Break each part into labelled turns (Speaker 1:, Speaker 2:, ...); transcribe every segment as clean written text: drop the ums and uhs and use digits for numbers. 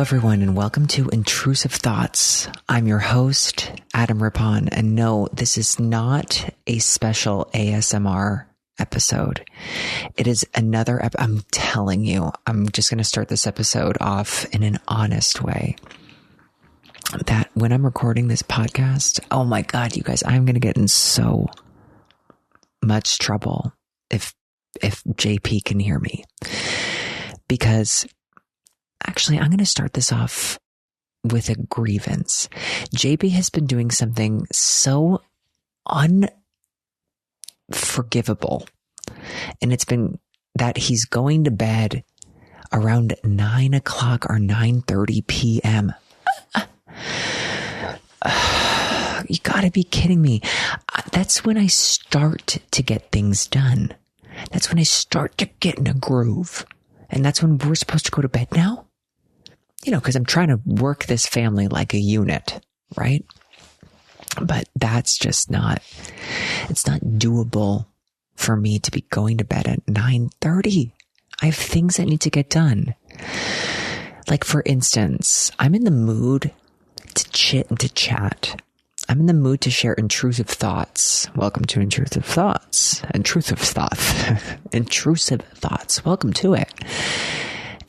Speaker 1: everyone, and welcome to Intrusive Thoughts. I'm your host, Adam Rippon, and no, this is not a special ASMR episode. It is another I'm telling you, I'm just going to start this episode off in an honest way. That when I'm recording this podcast, oh my God, you guys, I'm going to get in so much trouble if JP can hear me. Because actually, I'm going to start this off with a grievance. JP has been doing something so unforgivable. And it's been that he's going to bed around 9 o'clock or 9:30 p.m. You gotta be kidding me. That's when I start to get things done. That's when I start to get in a groove. And that's when we're supposed to go to bed now. You know, because I'm trying to work this family like a unit, right? But that's just it's not doable for me to be going to bed at 9:30. I have things that need to get done. Like, for instance, I'm in the mood to chit and to chat. I'm in the mood to share intrusive thoughts. Welcome to Intrusive Thoughts. Intrusive Thoughts. Intrusive Thoughts. Welcome to it.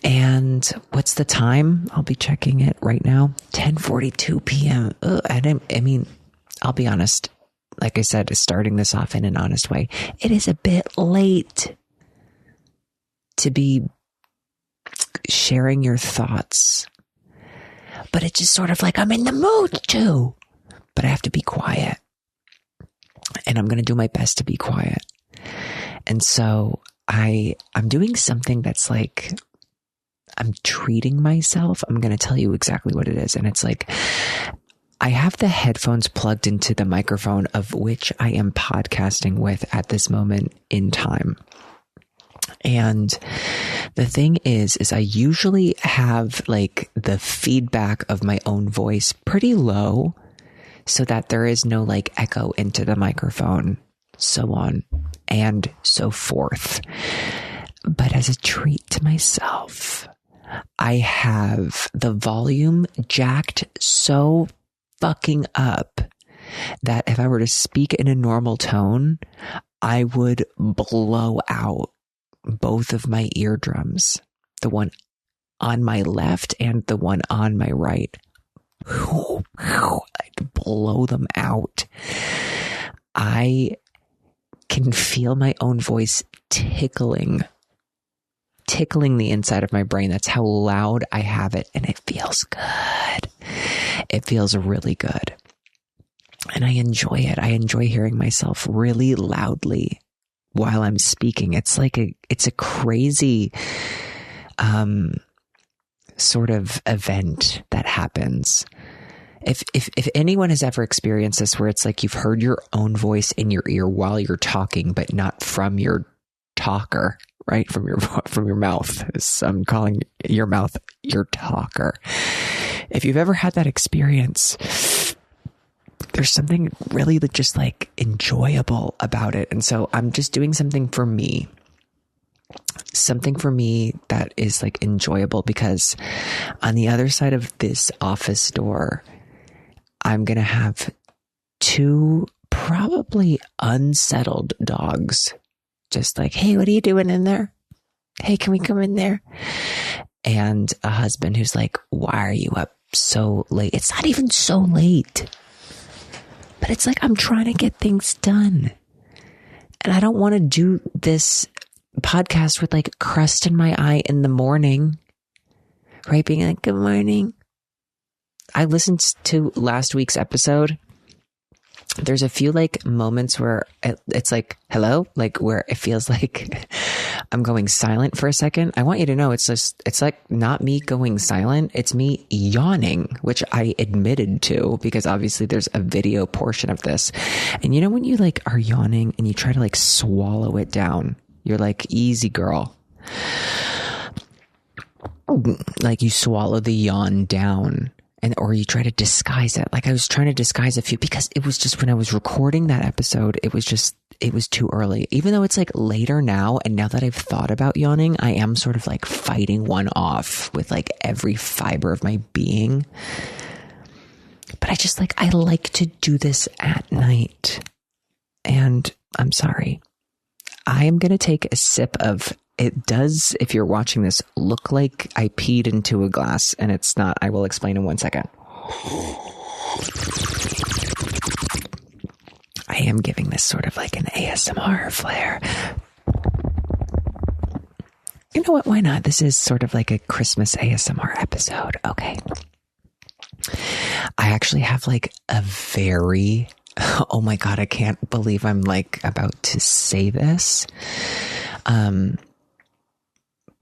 Speaker 1: And what's the time? I'll be checking it right now. 10:42 p.m. I mean, I'll be honest. Like I said, starting this off in an honest way, it is a bit late to be sharing your thoughts. But it's just sort of like I'm in the mood too. But I have to be quiet. And I'm going to do my best to be quiet. And so I'm doing something that's like, I'm treating myself. I'm going to tell you exactly what it is. And it's like, I have the headphones plugged into the microphone of which I am podcasting with at this moment in time. And the thing is I usually have like the feedback of my own voice pretty low so that there is no like echo into the microphone, so on and so forth. But as a treat to myself, I have the volume jacked so fucking up that if I were to speak in a normal tone, I would blow out both of my eardrums, the one on my left and the one on my right. I'd blow them out. I can feel my own voice tickling the inside of my brain. That's how loud I have it. And it feels good. It feels really good. And I enjoy it. I enjoy hearing myself really loudly while I'm speaking. It's like it's a crazy, sort of event that happens. If anyone has ever experienced this, where it's like you've heard your own voice in your ear while you're talking, but not from your talker, right? From your mouth. I'm calling your mouth your talker. If you've ever had that experience, there's something really just like enjoyable about it. And so I'm just doing something for me that is like enjoyable, because on the other side of this office door, I'm going to have two probably unsettled dogs. Just like, hey, what are you doing in there? Hey, can we come in there? And a husband who's like, why are you up so late? It's not even so late. But it's like, I'm trying to get things done. And I don't want to do this podcast with like crust in my eye in the morning. Right? Being like, good morning. I listened to last week's episode. There's a few like moments where it's like, hello, like where it feels like I'm going silent for a second. I want you to know it's like not me going silent. It's me yawning, which I admitted to, because obviously there's a video portion of this. And you know, when you like are yawning and you try to like swallow it down, you're like, easy girl. Like you swallow the yawn down. Or you try to disguise it. Like I was trying to disguise a few, because it was just when I was recording that episode, it it was too early, even though it's like later now. And now that I've thought about yawning, I am sort of like fighting one off with like every fiber of my being. But I like to do this at night. And I'm sorry. I am going to take a sip of, it does, if you're watching this, look like I peed into a glass, and it's not. I will explain in 1 second. I am giving this sort of like an ASMR flair. You know what? Why not? This is sort of like a Christmas ASMR episode. Okay. I actually have like a very, oh my God, I can't believe I'm like about to say this.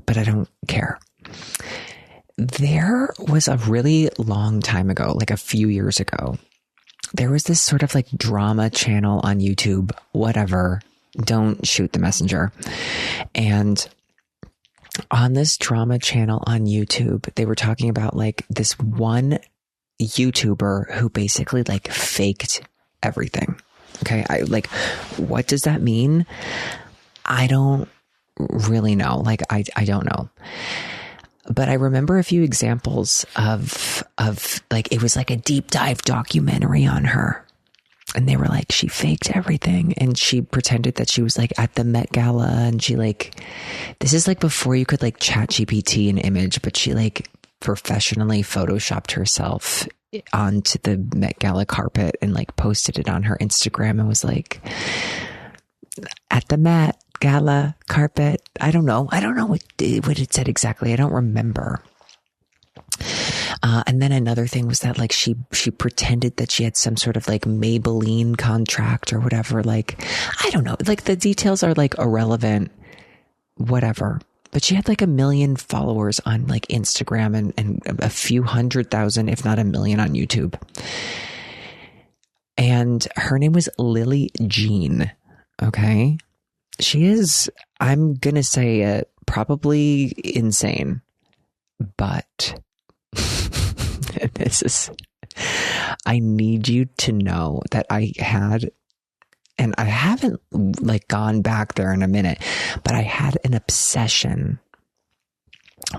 Speaker 1: But I don't care. There was a really long time ago, like a few years ago, there was this sort of like drama channel on YouTube, whatever, don't shoot the messenger. And on this drama channel on YouTube, they were talking about like this one YouTuber who basically like faked everything. Okay. What does that mean? I don't really know. Like, I don't know. But I remember a few examples of like, it was like a deep dive documentary on her. And they were like, she faked everything. And she pretended that she was like at the Met Gala. And she like, this is like before you could like chat GPT an image, but she like professionally photoshopped herself onto the Met Gala carpet and like posted it on her Instagram and was like, at the Met Gala carpet. I don't know what it said exactly. I don't remember. And then another thing was that like she pretended that she had some sort of like Maybelline contract or whatever. Like, I don't know. Like the details are like irrelevant, whatever. But she had like 1 million followers on like Instagram and a few 100,000, if not 1 million on YouTube. And her name was Lily Jean. Okay. She is, I'm going to say it, probably insane, but I need you to know that I had, and I haven't like gone back there in a minute, but I had an obsession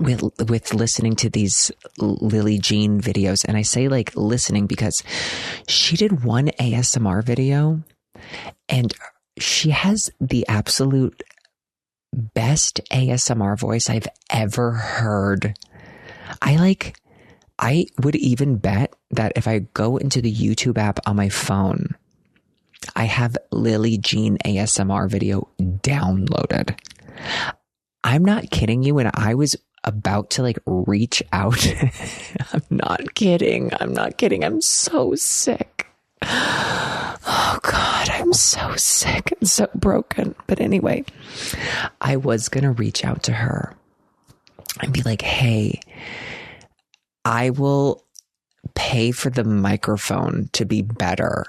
Speaker 1: with listening to these Lily Jean videos. And I say like listening because she did one ASMR video and she has the absolute best ASMR voice I've ever heard. I would even bet that if I go into the YouTube app on my phone, I have Lily Jean ASMR video downloaded. I'm not kidding you. When I was about to like reach out, I'm not kidding. I'm so sick. Oh God, I'm so sick and so broken. But anyway, I was going to reach out to her and be like, hey, I will pay for the microphone to be better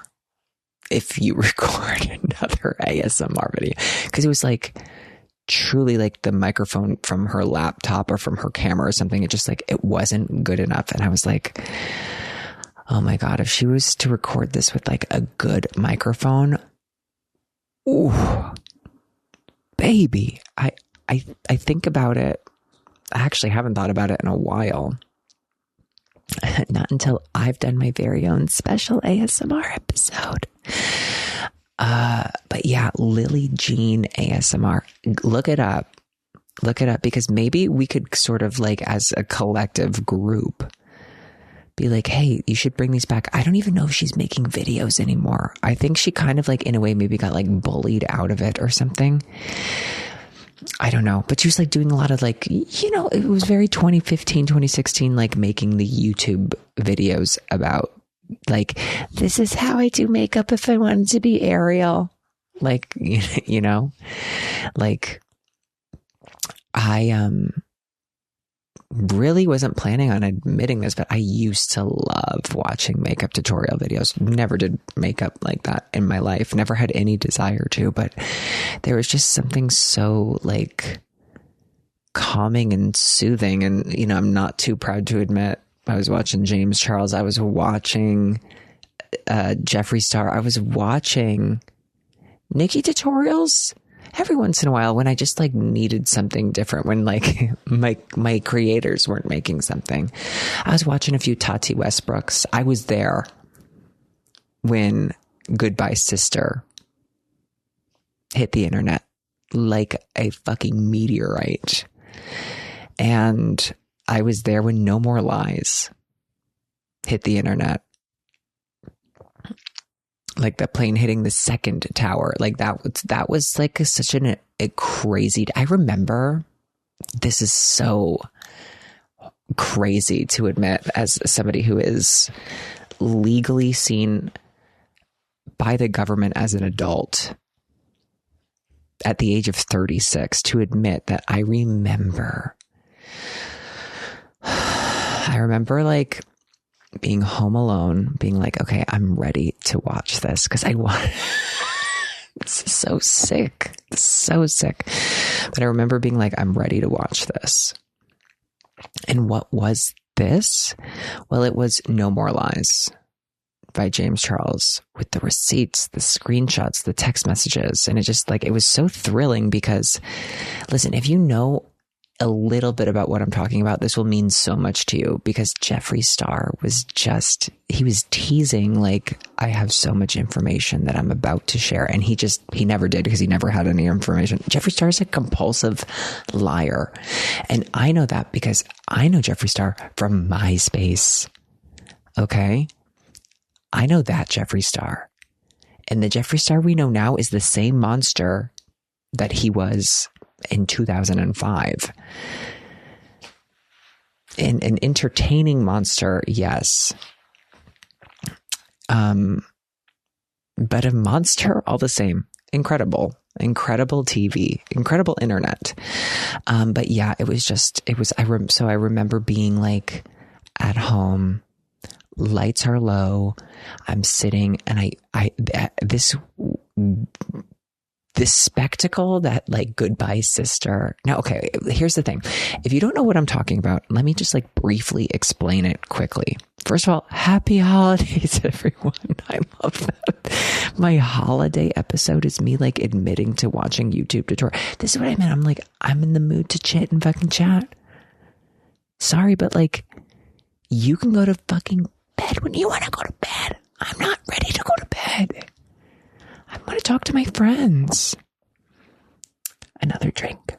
Speaker 1: if you record another ASMR video. Because it was like truly like the microphone from her laptop or from her camera or something. It just like, it wasn't good enough. And I was like, oh my God, if she was to record this with like a good microphone, ooh, baby, I think about it. I actually haven't thought about it in a while. Not until I've done my very own special ASMR episode. But yeah, Lily Jean ASMR. Look it up because maybe we could sort of like as a collective group be like, hey, you should bring these back. I don't even know if she's making videos anymore. I think she kind of like in a way maybe got like bullied out of it or something. I don't know, but she was like doing a lot of like, you know, it was very 2015, 2016, like making the YouTube videos about like, this is how I do makeup if I wanted to be Ariel. Like, you know, like I, really wasn't planning on admitting this, but I used to love watching makeup tutorial videos. Never did makeup like that in my life. Never had any desire to, but there was just something so like calming and soothing. And, you know, I'm not too proud to admit I was watching James Charles. I was watching Jeffree Star. I was watching Nikki tutorials every once in a while when I just like needed something different, when like my creators weren't making something. I was watching a few Tati Westbrooks. I was there when Goodbye Sister hit the internet like a fucking meteorite. And I was there when No More Lies hit the internet. Like the plane hitting the second tower. Like that was like such a crazy. I remember, this is so crazy to admit as somebody who is legally seen by the government as an adult at the age of 36, to admit that I remember like being home alone, being like, okay, I'm ready to watch this because I want. It's so sick. But I remember being like, I'm ready to watch this. And what was this? Well, it was No More Lies by James Charles, with the receipts, the screenshots, the text messages. And it just like, it was so thrilling because, listen, if you know a little bit about what I'm talking about, this will mean so much to you, because Jeffree Star was he was teasing like, I have so much information that I'm about to share. And he never did, because he never had any information. Jeffree Star is a compulsive liar. And I know that because I know Jeffree Star from MySpace. Okay. I know that Jeffree Star. And the Jeffree Star we know now is the same monster that he was in 2005. An entertaining monster, yes. But a monster all the same. Incredible TV, incredible internet. But yeah, I remember being like at home, lights are low, I'm sitting, and this spectacle that like Goodbye Sister. Now, okay, here's the thing. If you don't know what I'm talking about, let me just like briefly explain it quickly. First of all, happy holidays, everyone. I love that. My holiday episode is me like admitting to watching YouTube tutorial. This is what I meant. I'm like, I'm in the mood to chit and fucking chat. Sorry, but like, you can go to fucking bed when you want to go to bed. I'm not ready to go to bed. I want to talk to my friends. Another drink.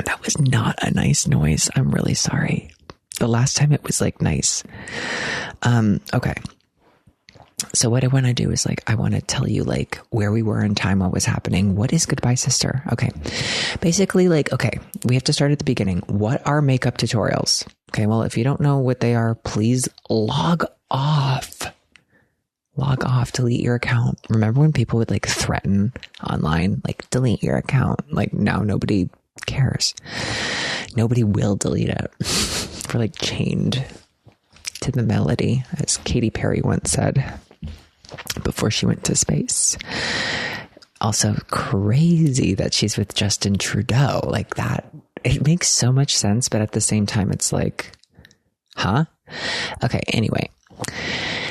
Speaker 1: That was not a nice noise. I'm really sorry. The last time it was like nice. Okay. So what I want to do is like, I want to tell you like where we were in time, what was happening. What is Goodbye Sister? Okay. Basically like, okay, we have to start at the beginning. What are makeup tutorials? Okay. Well, if you don't know what they are, please log off, delete your account. Remember when people would like threaten online, like delete your account? Like now nobody cares. Nobody will delete it. We're like chained to the melody, as Katy Perry once said before she went to space. Also crazy that she's with Justin Trudeau. Like that, it makes so much sense, but at the same time it's like, huh? Okay, anyway.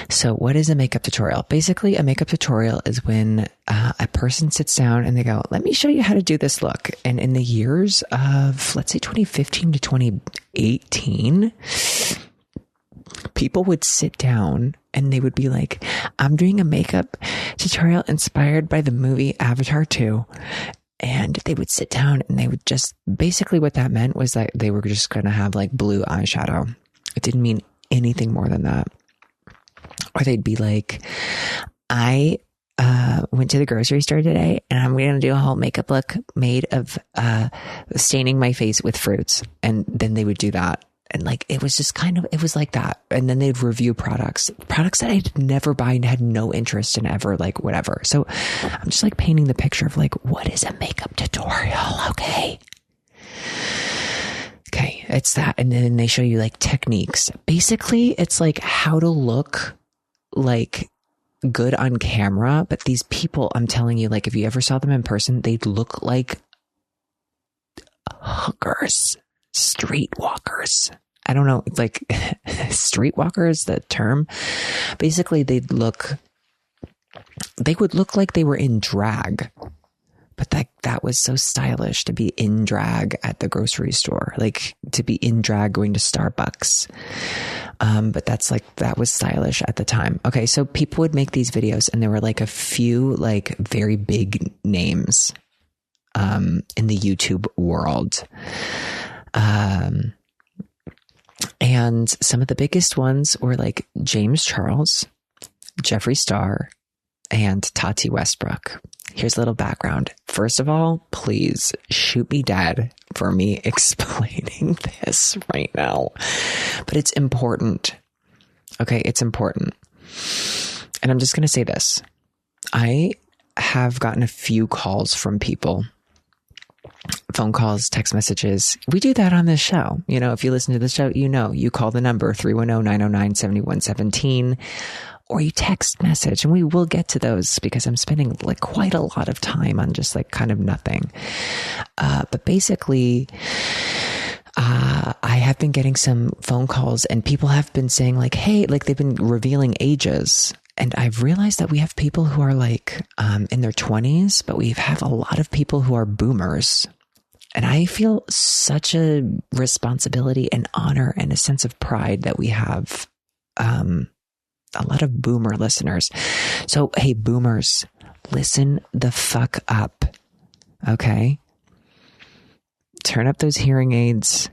Speaker 1: So what is a makeup tutorial? Basically, a makeup tutorial is when a person sits down and they go, let me show you how to do this look. And in the years of, let's say 2015 to 2018, people would sit down and they would be like, I'm doing a makeup tutorial inspired by the movie Avatar 2. And they would sit down and they would just, basically what that meant was that they were just going to have like blue eyeshadow. It didn't mean anything more than that. Or they'd be like, I went to the grocery store today and I'm going to do a whole makeup look made of staining my face with fruits. And then they would do that. And like, it was just kind of, it was like that. And then they'd review products that I'd never buy and had no interest in ever, like whatever. So I'm just like painting the picture of like, what is a makeup tutorial? Okay. Okay. It's that. And then they show you like techniques. Basically, it's like how to look like good on camera. But these people, I'm telling you, like if you ever saw them in person, they'd look like hookers. Streetwalkers. I don't know. It's like streetwalker is the term. Basically, they'd look they would look like they were in drag. But that was so stylish to be in drag at the grocery store, like to be in drag going to Starbucks. But that was stylish at the time. Okay. So people would make these videos and there were like a few like very big names, in the YouTube world. And some of the biggest ones were like James Charles, Jeffree Star, and Tati Westbrook. Here's a little background. First of all, please shoot me dead for me explaining this right now. But it's important. Okay, it's important. And I'm just going to say this. I have gotten a few calls from people. Phone calls, text messages. We do that on this show. You know, if you listen to the show, you call the number 310-909-7117. Or you text message, and we will get to those because I'm spending like quite a lot of time on just like kind of nothing. But basically, I have been getting some phone calls and people have been saying like, hey, like they've been revealing ages. And I've realized that we have people who are like in their 20s, but we have a lot of people who are boomers. And I feel such a responsibility and honor and a sense of pride that we have a lot of boomer listeners. So, hey, boomers, listen the fuck up. Okay? Turn up those hearing aids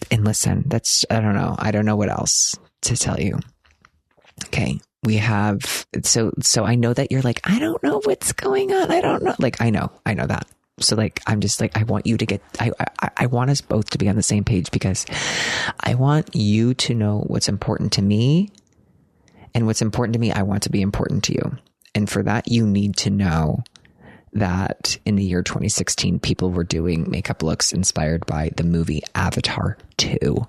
Speaker 1: and listen. I don't know what else to tell you. Okay. We have, so I know that you're like, I don't know what's going on. I don't know. Like, I know that. So like, I'm just like, I want you to get, I want us both to be on the same page because I want you to know what's important to me, and what's important to me, I want to be important to you. And for that, you need to know that in the year 2016, people were doing makeup looks inspired by the movie Avatar 2.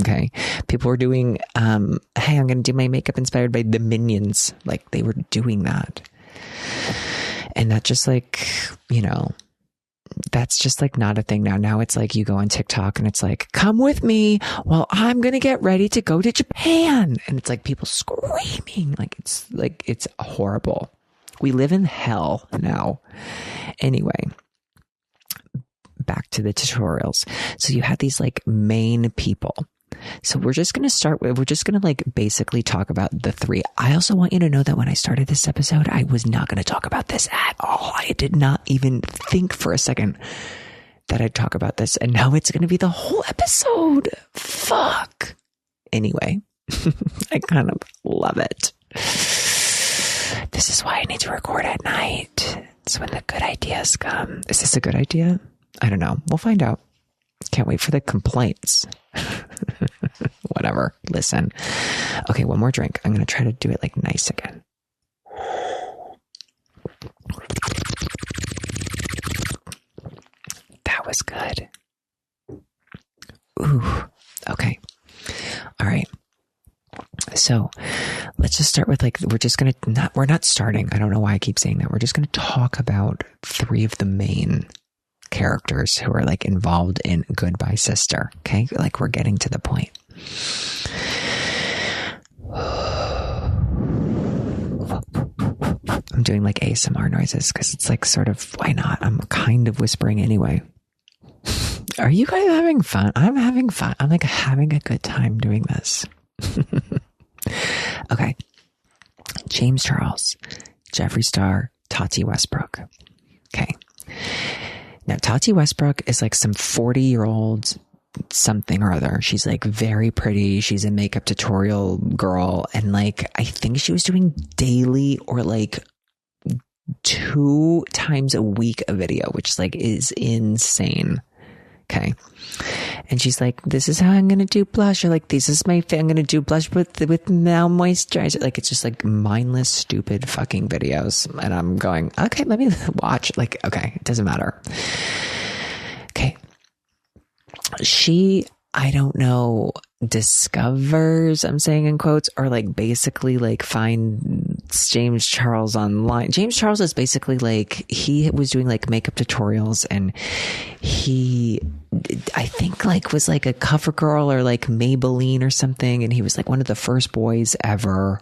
Speaker 1: Okay. People were doing, hey, I'm going to do my makeup inspired by the Minions. Like they were doing that. And that just like, that's just like not a thing now. Now it's like you go on TikTok and it's like, come with me. Well, I'm going to get ready to go to Japan. And it's like people screaming. It's horrible. We live in hell now. Anyway, back to the tutorials. So you had these like main people. So we're just going to like basically talk about the three. I also want you to know that when I started this episode, I was not going to talk about this at all. I did not even think for a second that I'd talk about this. And now it's going to be the whole episode. Fuck. Anyway, I kind of love it. This is why I need to record at night. It's when the good ideas come. Is this a good idea? I don't know. We'll find out. Can't wait for the complaints. Whatever. Listen. Okay, one more drink. I'm going to try to do it like nice again. That was good. Ooh. Okay. All right. So let's just start with like, we're not starting. I don't know why I keep saying that. We're just going to talk about three of the main characters who are like involved in Goodbye Sister. Okay. Like we're getting to the point. I'm doing like ASMR noises because it's like sort of, why not? I'm kind of whispering anyway. Are you guys having fun? I'm having fun. I'm like having a good time doing this. Okay. James Charles, Jeffree Star, Tati Westbrook. Okay. Now, Tati Westbrook is like some 40-year-old something or other. She's like very pretty. She's a makeup tutorial girl. And like, I think she was doing daily or like 2 times a week a video, which like is insane. Okay. And she's like, this is how I'm going to do blush. Or like, this is I'm going to do blush with now moisturizer. Like, it's just like mindless, stupid fucking videos. And I'm going, okay, let me watch. Like, okay, it doesn't matter. Okay. She, I don't know, discovers, I'm saying in quotes, or like basically like finds James Charles online. James Charles is basically like, he was doing like makeup tutorials, and he, I think like was like a cover girl or like Maybelline or something. And he was like one of the first boys ever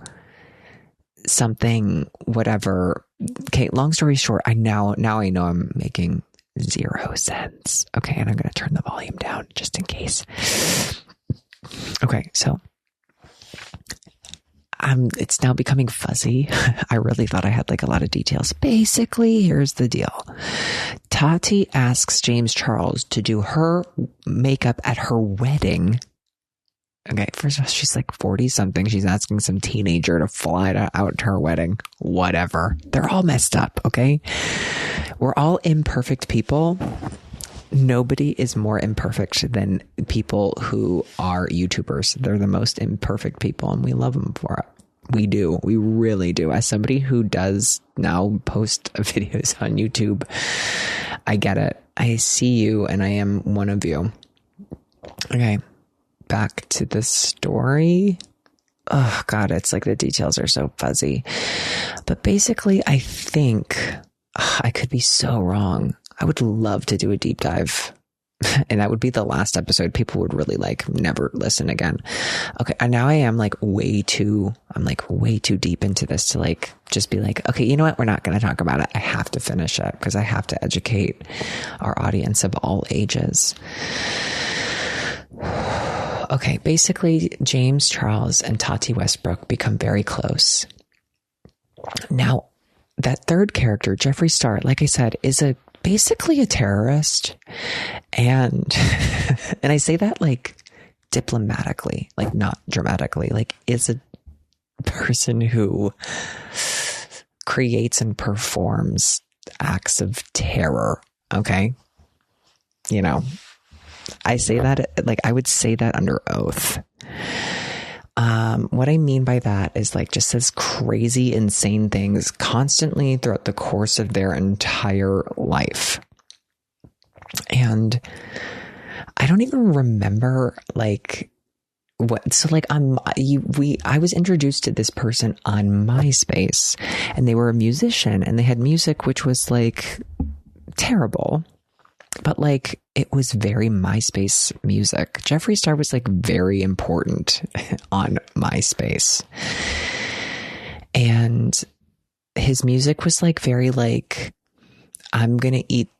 Speaker 1: something, whatever. Okay, long story short, now I know I'm making 0 sense. Okay, and I'm going to turn the volume down just in case. Okay, so it's now becoming fuzzy. I really thought I had like a lot of details. Basically, here's the deal. Tati asks James Charles to do her makeup at her wedding. Okay, first of all, she's like 40 something. She's asking some teenager to fly out to her wedding. Whatever. They're all messed up, okay? We're all imperfect people. Nobody is more imperfect than people who are YouTubers. They're the most imperfect people, and we love them for it. We do. We really do. As somebody who does now post videos on YouTube, I get it. I see you, and I am one of you. Okay, back to the story. Oh, God, it's like the details are so fuzzy. But basically, I think I could be so wrong. I would love to do a deep dive, and that would be the last episode. People would really like never listen again. Okay. And now I am like way too deep into this to like, just be like, okay, you know what? We're not going to talk about it. I have to finish it because I have to educate our audience of all ages. Okay. Basically, James Charles and Tati Westbrook become very close. Now, that third character, Jeffree Star, like I said, is basically a terrorist. And I say that like diplomatically, like not dramatically, like is a person who creates and performs acts of terror. Okay. You know, I say that, like I would say that under oath. What I mean by that is like just says crazy, insane things constantly throughout the course of their entire life. And I don't even remember like what, so like I was introduced to this person on MySpace, and they were a musician, and they had music which was like terrible. But like, it was very MySpace music. Jeffree Star was like very important on MySpace. And his music was like very like, I'm going to eat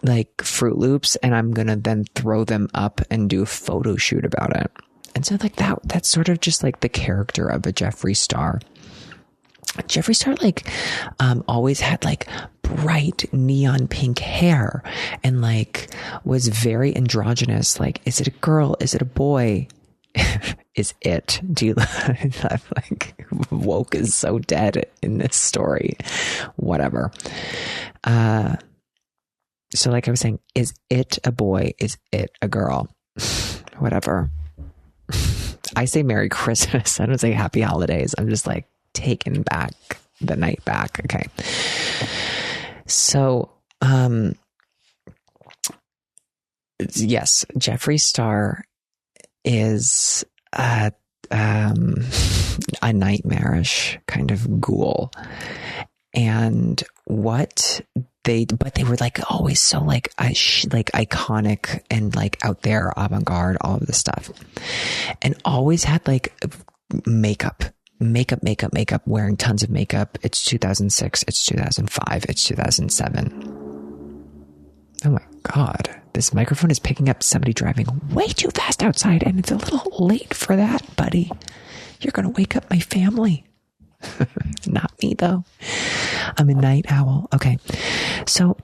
Speaker 1: like Fruit Loops and I'm going to then throw them up and do a photo shoot about it. And so like that's sort of just like the character of a Jeffree Star. Jeffree Star like always had like bright neon pink hair and like was very androgynous. Like, is it a girl? Is it a boy? Is it? Do you like woke is so dead in this story? Whatever. So like I was saying, is it a boy? Is it a girl? Whatever. I say Merry Christmas. I don't say Happy Holidays. I'm just like, taken back the night back. Okay. So, yes, Jeffree Star is a nightmarish kind of ghoul. And but they were like always so like iconic and like out there, avant-garde, all of this stuff. And always had like makeup, wearing tons of makeup. It's 2006, it's 2005, it's 2007. Oh my God, this microphone is picking up somebody driving way too fast outside, and it's a little late for that, buddy. You're going to wake up my family. Not me though. I'm a night owl. Okay. So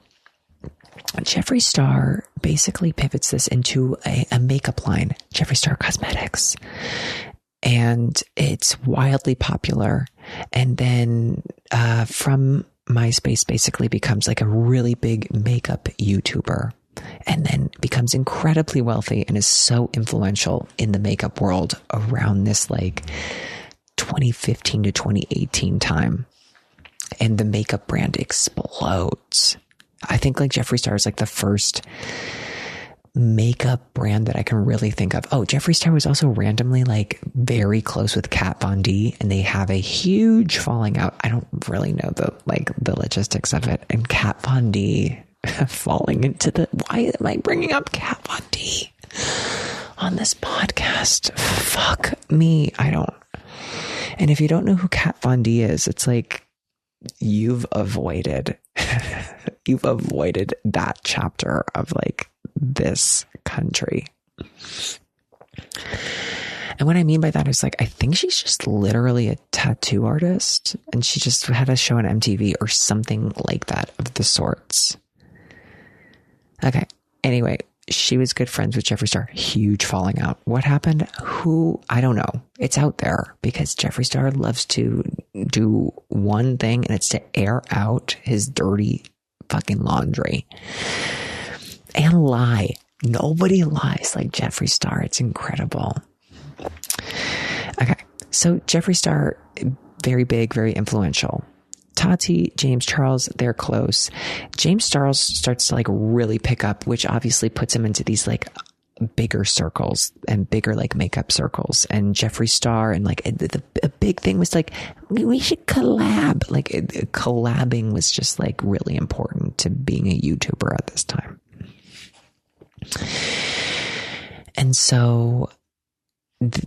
Speaker 1: Jeffree Star basically pivots this into a makeup line, Jeffree Star Cosmetics. And it's wildly popular. And then from MySpace basically becomes like a really big makeup YouTuber, and then becomes incredibly wealthy and is so influential in the makeup world around this like 2015 to 2018 time. And the makeup brand explodes. I think like Jeffree Star is like the first makeup brand that I can really think of. Oh, Jeffree Star was also randomly like very close with Kat Von D, and they have a huge falling out. I don't really know the logistics of it. And Kat Von D falling into why am I bringing up Kat Von D on this podcast? Fuck me. And if you don't know who Kat Von D is, it's like you've avoided that chapter of like this country. And what I mean by that is like, I think she's just literally a tattoo artist, and she just had a show on MTV or something like that of the sorts. Okay. Anyway, she was good friends with Jeffree Star. Huge falling out. What happened? I don't know. It's out there because Jeffree Star loves to do one thing, and it's to air out his dirty fucking laundry and lie. Nobody lies like Jeffree Star. It's incredible. Okay. So Jeffree Star, very big, very influential. Tati, James Charles, they're close. James Charles starts to like really pick up, which obviously puts him into these like bigger circles and bigger like makeup circles. And Jeffree Star, and like a big thing was like, we should collab. Like collabing was just like really important to being a YouTuber at this time. And so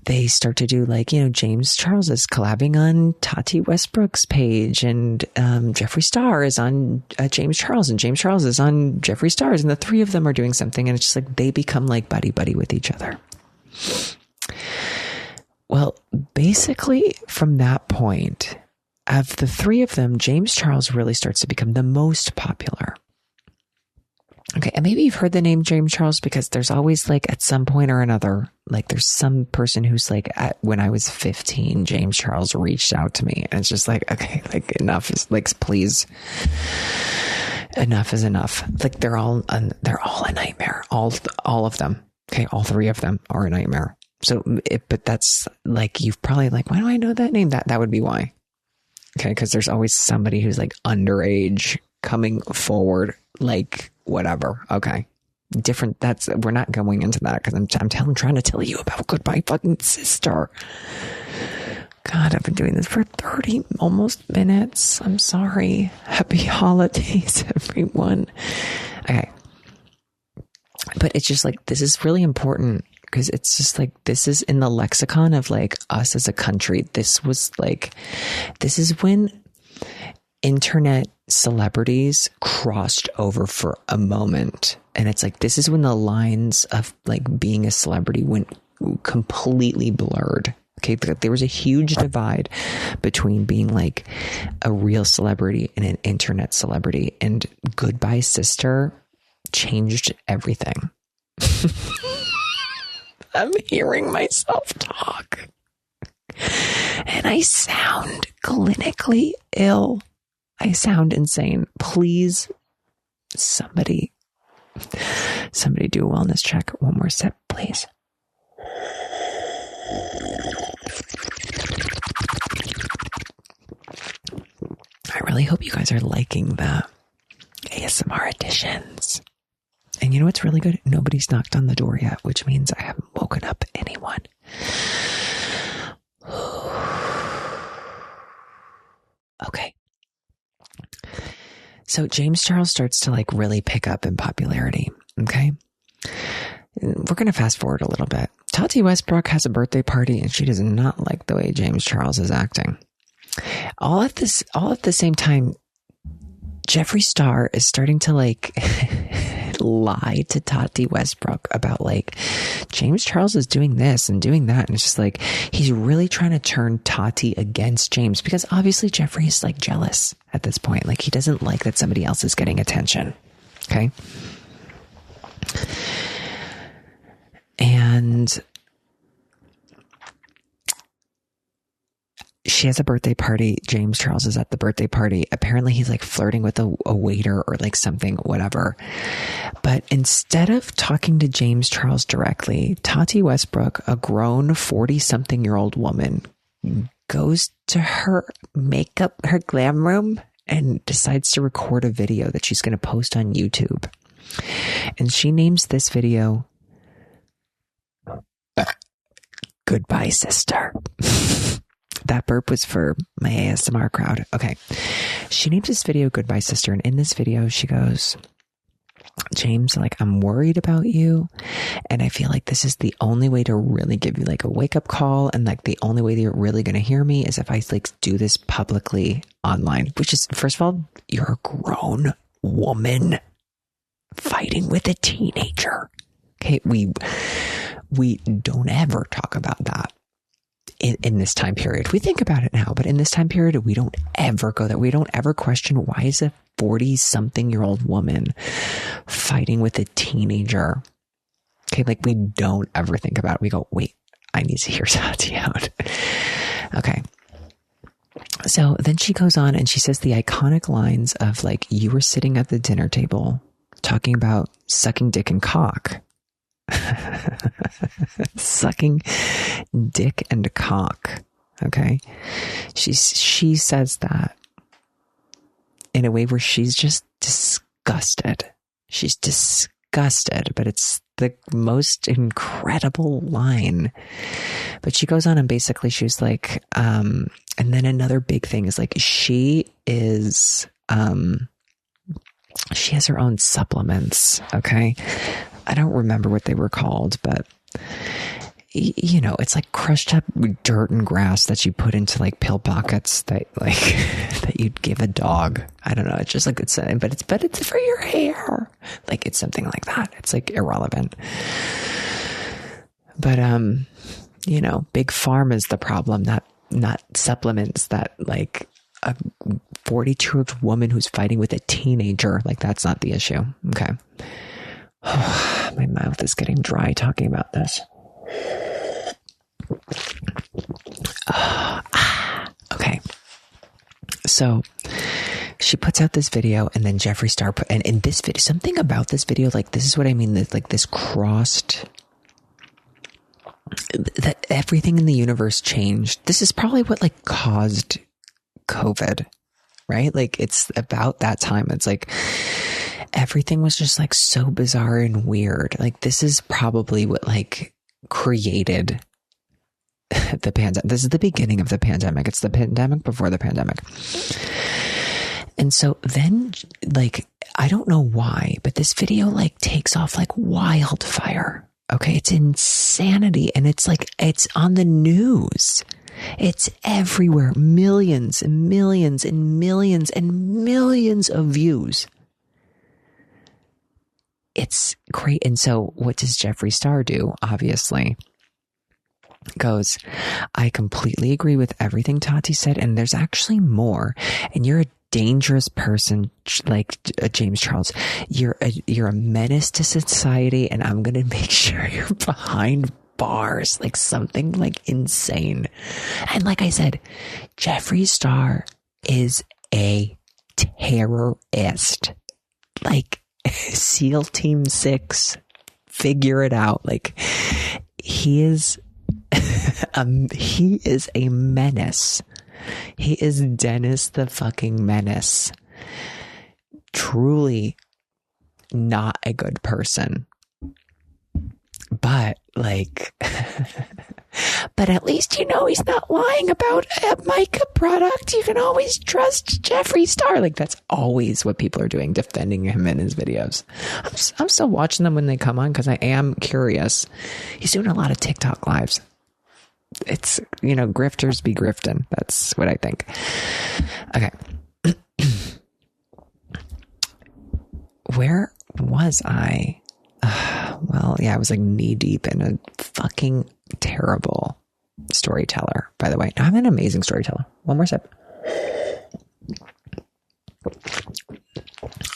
Speaker 1: they start to do like, you know, James Charles is collabing on Tati Westbrook's page, and Jeffree Star is on James Charles, and James Charles is on Jeffree Star's, and the three of them are doing something, and it's just like they become like buddy with each other. Well, basically from that point, of the three of them, James Charles really starts to become the most popular. Okay, and maybe you've heard the name James Charles because there's always like at some point or another, like there's some person who's like, when I was 15, James Charles reached out to me, and it's just like, okay, like enough is like, please, enough is enough. Like they're all a nightmare. All of them. Okay, all three of them are a nightmare. So, but that's like, you've probably like, why do I know that name? That would be why. Okay, because there's always somebody who's like underage coming forward, like whatever. Okay, different. We're not going into that because I'm trying to tell you about Goodbye Fucking Sister. God, I've been doing this for 30 almost minutes. I'm sorry. Happy holidays, everyone. Okay, but it's just like, this is really important because it's just like, this is in the lexicon of like us as a country. This is when internet celebrities crossed over for a moment. And it's like, this is when the lines of like being a celebrity went completely blurred. Okay. There was a huge divide between being like a real celebrity and an internet celebrity, and Goodbye Sister changed everything. I'm hearing myself talk and I sound clinically ill. I sound insane. Please, somebody do a wellness check. One more sip, please. I really hope you guys are liking the ASMR editions. And you know what's really good? Nobody's knocked on the door yet, which means I haven't woken up anyone. Okay. So James Charles starts to like really pick up in popularity. Okay. We're going to fast forward a little bit. Tati Westbrook has a birthday party, and she does not like the way James Charles is acting. All at the same time, Jeffree Star is starting to like lie to Tati Westbrook about like James Charles is doing this and doing that, and it's just like he's really trying to turn Tati against James, because obviously Jeffree is like jealous at this point. Like he doesn't like that somebody else is getting attention. Okay. And she has a birthday party. James Charles is at the birthday party. Apparently he's like flirting with a waiter or like something, whatever. But instead of talking to James Charles directly, Tati Westbrook, a grown 40-something-year-old woman, goes to her glam room and decides to record a video that she's going to post on YouTube. And she names this video Goodbye Sister. That burp was for my ASMR crowd. Okay. She names this video Goodbye Sister. And in this video, she goes, James, like, I'm worried about you. And I feel like this is the only way to really give you like a wake up call. And like the only way that you're really going to hear me is if I like do this publicly online, which is, first of all, you're a grown woman fighting with a teenager. Okay. We don't ever talk about that in this time period. We think about it now, but in this time period, we don't ever go there. We don't ever question, why is a 40-something-year-old woman fighting with a teenager? Okay, like, we don't ever think about it. We go, wait, I need to hear Tati out. Okay. So then she goes on and she says the iconic lines of like, you were sitting at the dinner table talking about sucking dick and cock. Sucking dick and cock. Okay. She says that in a way where she's just disgusted. She's disgusted, but it's the most incredible line. But she goes on and basically she's like, and then another big thing is like, she has her own supplements. Okay. I don't remember what they were called, but you know, it's like crushed up dirt and grass that you put into like pill pockets that like that you'd give a dog. I don't know. It's just like but it's for your hair. Like, it's something like that. It's like irrelevant. But you know, big pharma is the problem, not supplements that like a 42-year-old woman who's fighting with a teenager. Like, that's not the issue. Okay. My mouth is getting dry talking about this. Okay. So she puts out this video, and then Jeffree Star and in this video, something about this video, like, this is what I mean, that like this crossed, that everything in the universe changed. This is probably what like caused COVID, right? Like, it's about that time. It's like everything was just like so bizarre and weird. Like, this is probably what like created the pandemic. This is the beginning of the pandemic. It's the pandemic before the pandemic. And so then, like, I don't know why, but this video like takes off like wildfire. Okay. It's insanity. And it's like, it's on the news. It's everywhere. Millions and millions and millions and millions of views. It's great. And so what does Jeffree Star do? Obviously goes, I completely agree with everything Tati said. And there's actually more. And you're a dangerous person, like James Charles. You're a menace to society. And I'm going to make sure you're behind bars, like something like insane. And like I said, Jeffree Star is a terrorist. Like, SEAL Team 6, figure it out. Like, he is he is a menace. He is Dennis the fucking Menace. Truly not a good person. But like, but at least, you know, he's not lying about a mica product. You can always trust Jeffree Star. Like, that's always what people are doing, defending him in his videos. I'm still watching them when they come on because I am curious. He's doing a lot of TikTok lives. It's, you know, grifters be grifting. That's what I think. Okay. Where was I? Well, yeah, I was like knee deep in a fucking terrible storyteller, by the way. I'm an amazing storyteller. One more sip.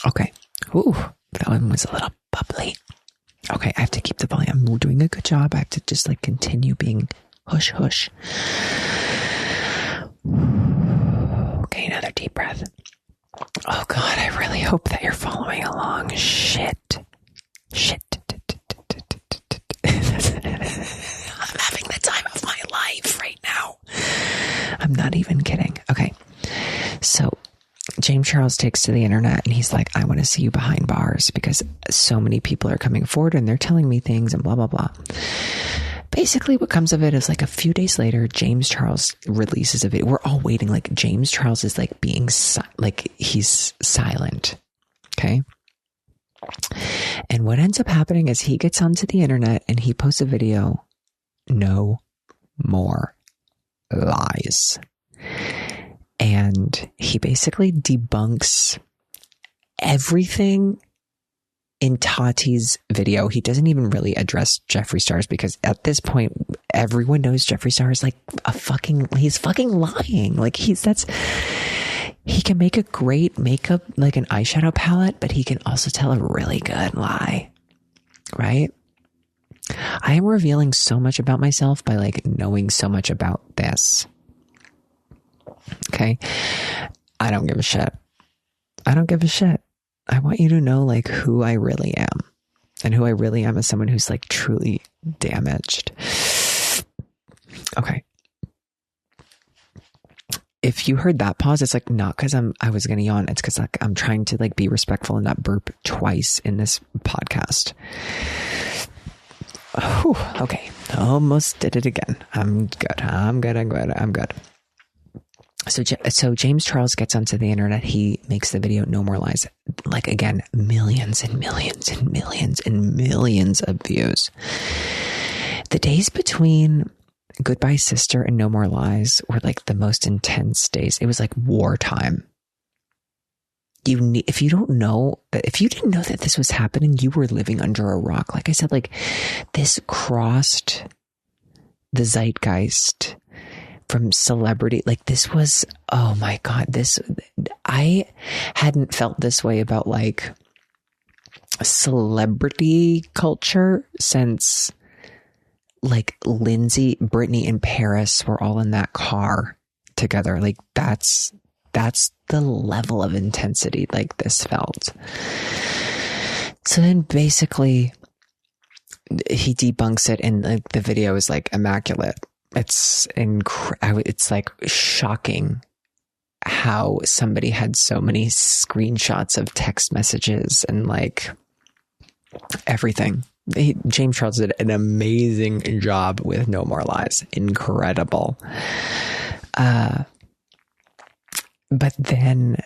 Speaker 1: Okay. Ooh, that one was a little bubbly. Okay, I have to keep the volume. We're doing a good job. I have to just like continue being hush hush. Okay, another deep breath. Oh God, I really hope that you're following along. Shit. I'm having the time of my life right now. I'm not even kidding. Okay. So James Charles takes to the internet and he's like, I want to see you behind bars because so many people are coming forward and they're telling me things and blah, blah, blah. Basically what comes of it is like a few days later, James Charles releases a video. We're all waiting. Like, James Charles is like being like he's silent. Okay. And what ends up happening is he gets onto the internet and he posts a video, no more lies. And he basically debunks everything in Tati's video. He doesn't even really address Jeffree Star's, because at this point, everyone knows Jeffree Star is like he's fucking lying. Like he can make a great makeup, like an eyeshadow palette, but he can also tell a really good lie, right? I am revealing so much about myself by like knowing so much about this. Okay. I don't give a shit. I don't give a shit. I want you to know like who I really am. And who I really am is someone who's like truly damaged. Okay. If you heard that pause, it's like not because I was going to yawn. It's because like I'm trying to like be respectful and not burp twice in this podcast. Whew, okay. Almost did it again. I'm good. So James Charles gets onto the internet. He makes the video No More Lies. Like again, millions and millions and millions and millions of views. The days between Goodbye Sister and No More Lies were like the most intense days. It was like wartime. If you didn't know that this was happening, you were living under a rock. Like I said, like this crossed the zeitgeist from celebrity. Like this was, oh my God, I hadn't felt this way about like celebrity culture since like Lindsay, Britney, and Paris were all in that car together. Like that's the level of intensity like this felt. So then basically he debunks it, and like the video is like immaculate. It's like shocking how somebody had so many screenshots of text messages and like everything. James Charles did an amazing job with No More Lies. Incredible. But then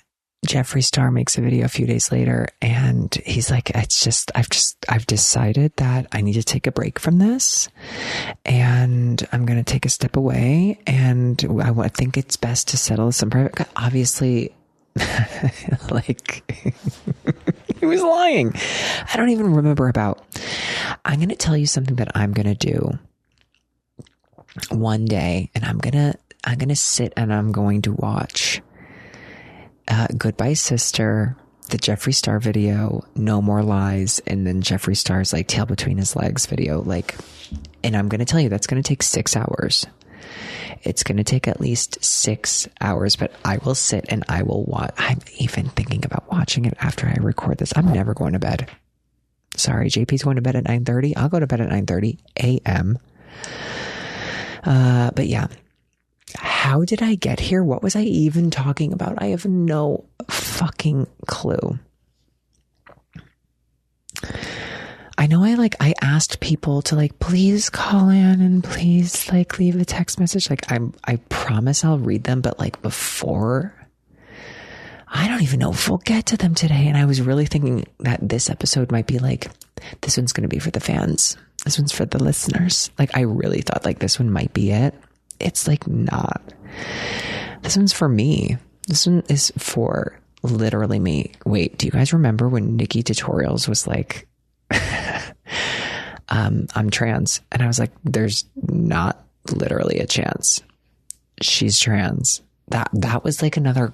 Speaker 1: Jeffree Star makes a video a few days later and he's like, I've decided that I need to take a break from this and I'm going to take a step away, and I think it's best to settle some private, obviously, like he was lying. I don't even remember I'm going to tell you something that I'm going to do one day, and I'm going to sit and I'm going to watch Goodbye Sister, the Jeffree Star video, No More Lies, and then Jeffree Star's like tail between his legs video. Like, and I'm going to tell you that's going to take 6 hours. It's going to take at least 6 hours, but I will sit and I will watch. I'm even thinking about watching it after I record this. I'm never going to bed. Sorry, JP's going to bed at 9:30. I'll go to bed at 9:30 a.m. But yeah. How did I get here? What was I even talking about? I have no fucking clue. I know I asked people to like, please call in and please like leave a text message. Like I promise I'll read them, but like before, I don't even know if we'll get to them today. And I was really thinking that this episode might be like, this one's going to be for the fans. This one's for the listeners. Like I really thought like this one might be it. It's like not. This one's for me. This one is for literally me. Wait, do you guys remember when Nikki Tutorials was like, I'm trans? And I was like, there's not literally a chance. She's trans. That was like another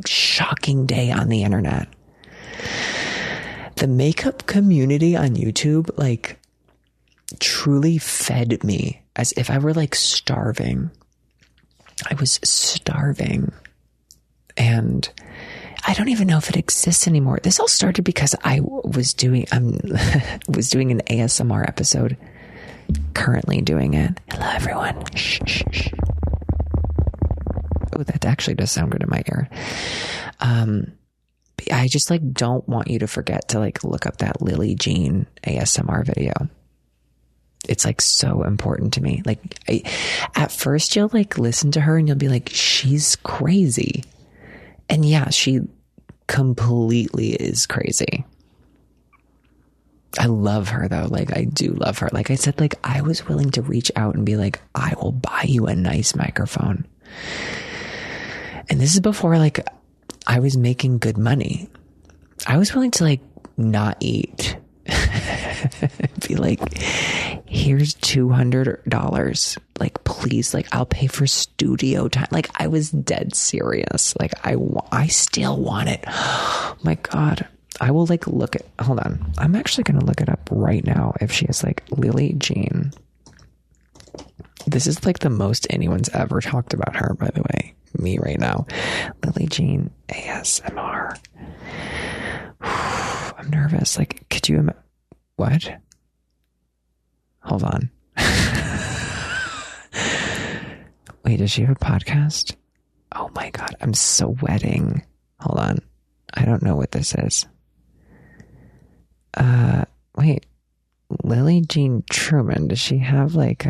Speaker 1: shocking day on the internet. The makeup community on YouTube, like, truly fed me as if I were like starving. I was starving. And I don't even know if it exists anymore. This all started because I was doing an ASMR episode. Currently doing it. Hello everyone. Shh, shh, shh. Oh, that actually does sound good in my ear. I just like don't want you to forget to like look up that Lily Jean ASMR video. It's like so important to me. Like at first you'll like listen to her and you'll be like, she's crazy. And yeah, she completely is crazy. I love her though. Like, I do love her. Like I said, like, I was willing to reach out and be like, I will buy you a nice microphone. And this is before, like, I was making good money. I was willing to, like, not eat. Be like, here's $200. Like, please, like, I'll pay for studio time. Like, I was dead serious. Like, I still want it. Oh my God. I will, like, hold on. I'm actually going to look it up right now if she is, like, Lily Jean. This is, like, the most anyone's ever talked about her, by the way. Me right now. Lily Jean ASMR. I'm nervous. Like, could you what? Hold on. Wait, does she have a podcast? Oh my God, I'm sweating. Hold on. I don't know what this is. Wait. Lily Jean Truman, does she have like,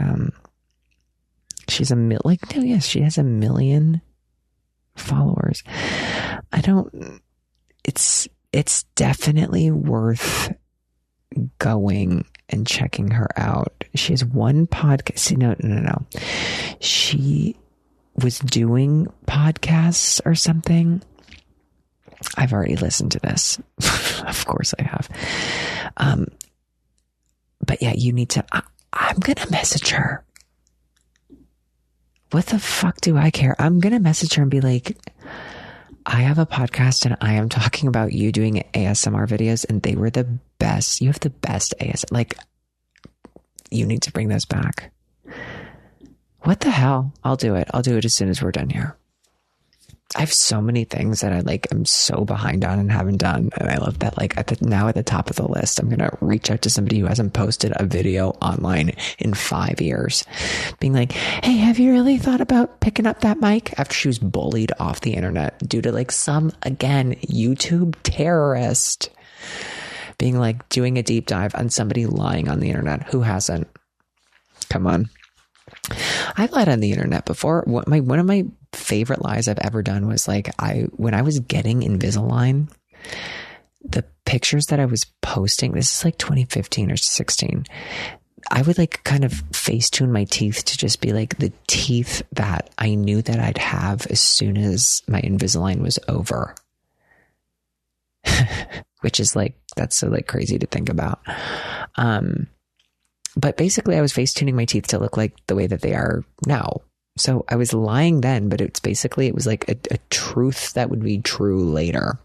Speaker 1: she's no, yes, she has 1 million followers. It's definitely worth going and checking her out. She has one podcast. No. She was doing podcasts or something. I've already listened to this. Of course I have. But yeah, you need to, I'm going to message her. What the fuck do I care? I'm going to message her and be like, I have a podcast and I am talking about you doing ASMR videos and they were the best. You have the best ASMR. Like, you need to bring those back. What the hell? I'll do it. I'll do it as soon as we're done here. I have so many things that I'm so behind on and haven't done. And I love that, like, now at the top of the list, I'm going to reach out to somebody who hasn't posted a video online in 5 years. Being like, hey, have you really thought about picking up that mic? After she was bullied off the internet due to, like, some, again, YouTube terrorist being like, doing a deep dive on somebody lying on the internet. Who hasn't? Come on. I've lied on the internet before. One of my favorite lies I've ever done was like, when I was getting Invisalign, the pictures that I was posting, this is like 2015 or 16, I would like kind of Facetune my teeth to just be like the teeth that I knew that I'd have as soon as my Invisalign was over. Which is like, that's so like crazy to think about. But basically I was face tuning my teeth to look like the way that they are now. So I was lying then, but it was like a truth that would be true later.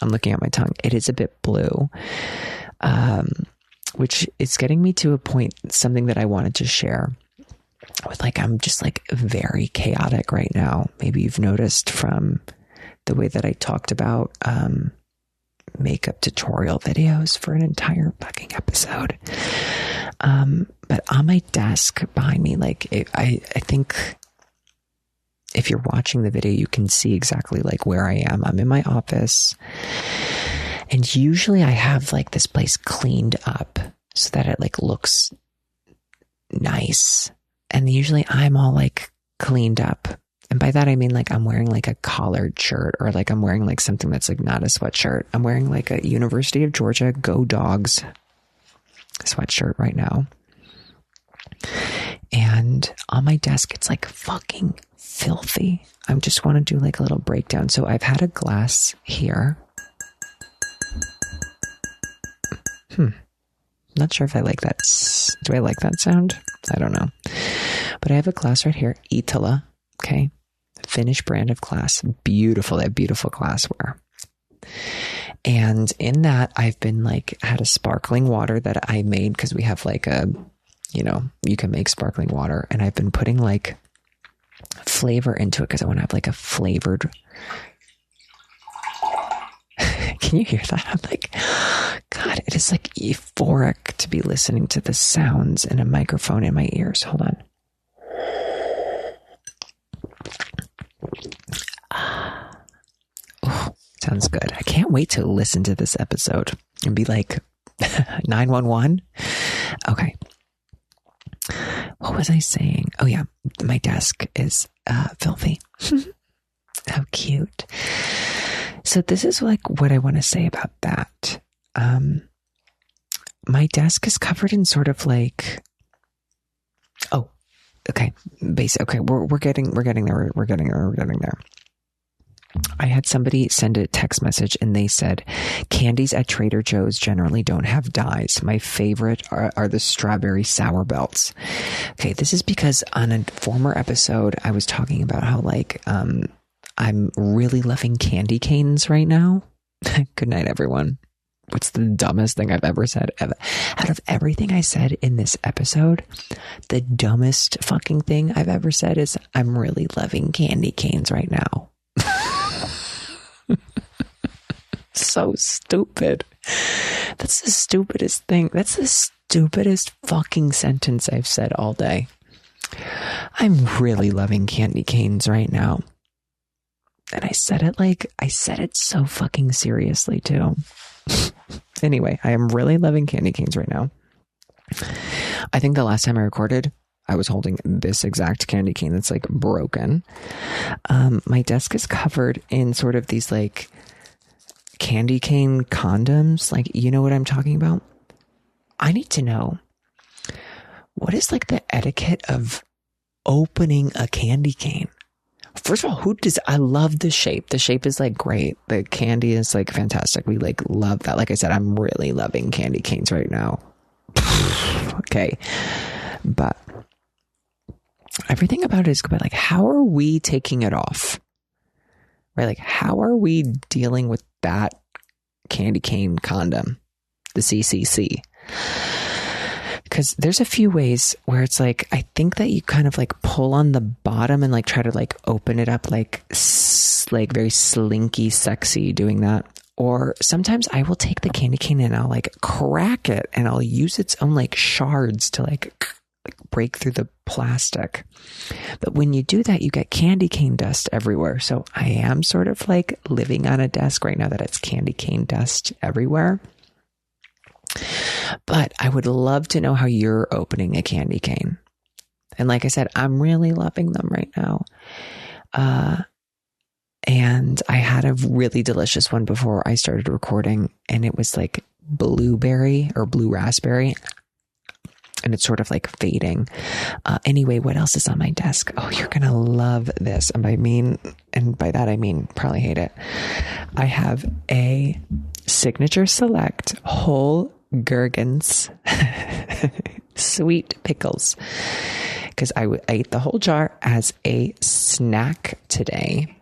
Speaker 1: I'm looking at my tongue. It is a bit blue, which is getting me to a point, something that I wanted to share with, like, I'm just like very chaotic right now. Maybe you've noticed from the way that I talked about, makeup tutorial videos for an entire fucking episode. But on my desk behind me, like, I think if you're watching the video, you can see exactly like where I am. I'm in my office, and usually I have like this place cleaned up so that it like looks nice. And usually I'm all like cleaned up. And by that, I mean, like, I'm wearing like a collared shirt, or like I'm wearing like something that's like not a sweatshirt. I'm wearing like a University of Georgia Go Dogs sweatshirt right now. And on my desk, it's like fucking filthy. I just want to do like a little breakdown. So I've had a glass here. Not sure if I like that. Do I like that sound? I don't know. But I have a glass right here. Itala. Okay. Finnish brand of glass. Beautiful. They have beautiful glassware. And in that, I've been like, had a sparkling water that I made because we have like a, you can make sparkling water. And I've been putting like flavor into it because I want to have like a flavored. Can you hear that? I'm like, God, it is like euphoric to be listening to the sounds in a microphone in my ears. Hold on. Oh, sounds good. I can't wait to listen to this episode and be like, 911. Okay. What was I saying? Oh yeah. My desk is filthy. How cute. So this is like what I want to say about that. my desk is covered in sort of like, oh, okay, basic. Okay, we're getting there. We're getting there. I had somebody send a text message and they said, candies at Trader Joe's generally don't have dyes. My favorite are the strawberry sour belts. Okay, this is because on a former episode, I was talking about how like, I'm really loving candy canes right now. Good night, everyone. What's the dumbest thing I've ever said? Out of everything I said in this episode, the dumbest fucking thing I've ever said is I'm really loving candy canes right now. So stupid. That's the stupidest thing. That's the stupidest fucking sentence I've said all day. I'm really loving candy canes right now. And I said it so fucking seriously too. Anyway, I am really loving candy canes right now. I think the last time I recorded, I was holding this exact candy cane that's like broken. My desk is covered in sort of these like candy cane condoms. Like, you know what I'm talking about? I need to know, what is like the etiquette of opening a candy cane? First of all, I love the shape. The shape is like great. The candy is like fantastic. We like love that. Like I said, I'm really loving candy canes right now. Okay. But everything about it is about like, how are we taking it off? Right? Like, how are we dealing with that candy cane condom, the CCC? Because there's a few ways where it's like, I think that you kind of like pull on the bottom and like try to like open it up like very slinky, sexy doing that. Or sometimes I will take the candy cane and I'll like crack it and I'll use its own like shards to like break through the plastic. But when you do that, you get candy cane dust everywhere. So I am sort of like living on a desk right now that it's candy cane dust everywhere. But I would love to know how you're opening a candy cane. And like I said, I'm really loving them right now. And I had a really delicious one before I started recording, and it was like blueberry or blue raspberry. And it's sort of like fading. Anyway, what else is on my desk? Oh, you're going to love this. And by that, I mean, probably hate it. I have a Signature Select whole gherkins sweet pickles, because I ate the whole jar as a snack today.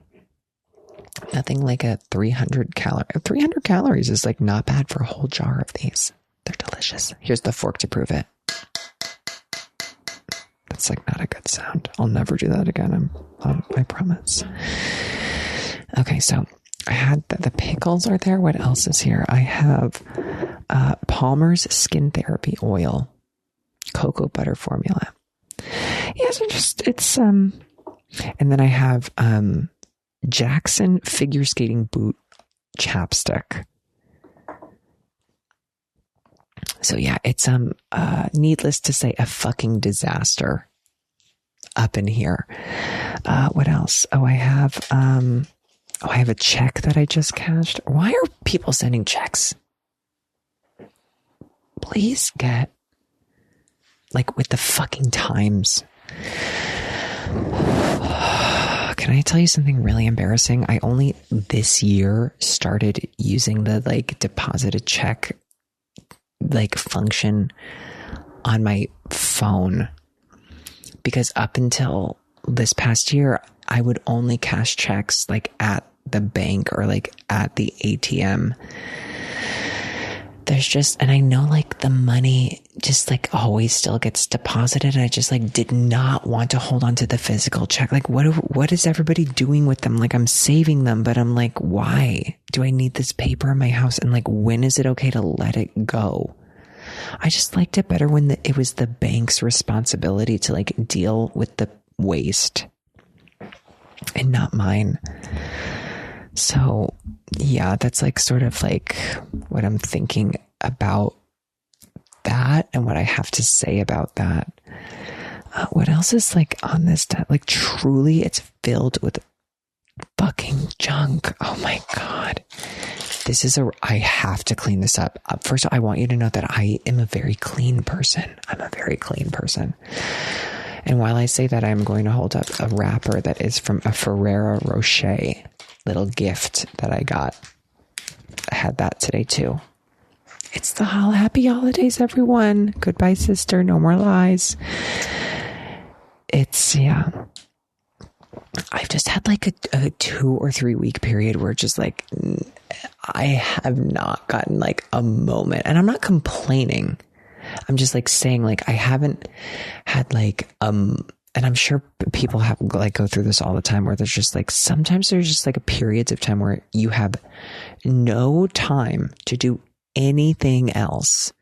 Speaker 1: Nothing like a 300 calories is like not bad for a whole jar of these. They're delicious. Here's the fork to prove it. That's like not a good sound. I'll never do that again. I promise. Okay, so I had the pickles are there. What else is here? I have Palmer's Skin Therapy Oil, cocoa butter formula. Yes, and then I have Jackson figure skating boot chapstick. So yeah, it's needless to say, a fucking disaster up in here. What else? Oh, I have a check that I just cashed. Why are people sending checks? Please get like with the fucking times. Can I tell you something really embarrassing? I only this year started using the like deposit a check like function on my phone, because up until this past year, I would only cash checks like at the bank or like at the ATM. And I know like the money just like always still gets deposited. And I just like did not want to hold on to the physical check. Like what is everybody doing with them? Like I'm saving them, but I'm like, why do I need this paper in my house? And like, when is it okay to let it go? I just liked it better when it was the bank's responsibility to like deal with the waste and not mine. So yeah, that's like sort of like what I'm thinking about that and what I have to say about that. What else is like on this desk? Like truly it's filled with fucking junk. Oh my God. I have to clean this up. First, I want you to know that I am a very clean person. I'm a very clean person. And while I say that, I'm going to hold up a wrapper that is from a Ferrero Rocher little gift that I got. I had that today too. It's the happy holidays, everyone. Goodbye, sister. No more lies. I've just had like a 2 or 3 week period where just like, I have not gotten like a moment, and I'm not complaining. I'm just like saying like, I haven't had like, and I'm sure people have like go through this all the time where there's just like, sometimes there's just like periods of time where you have no time to do anything else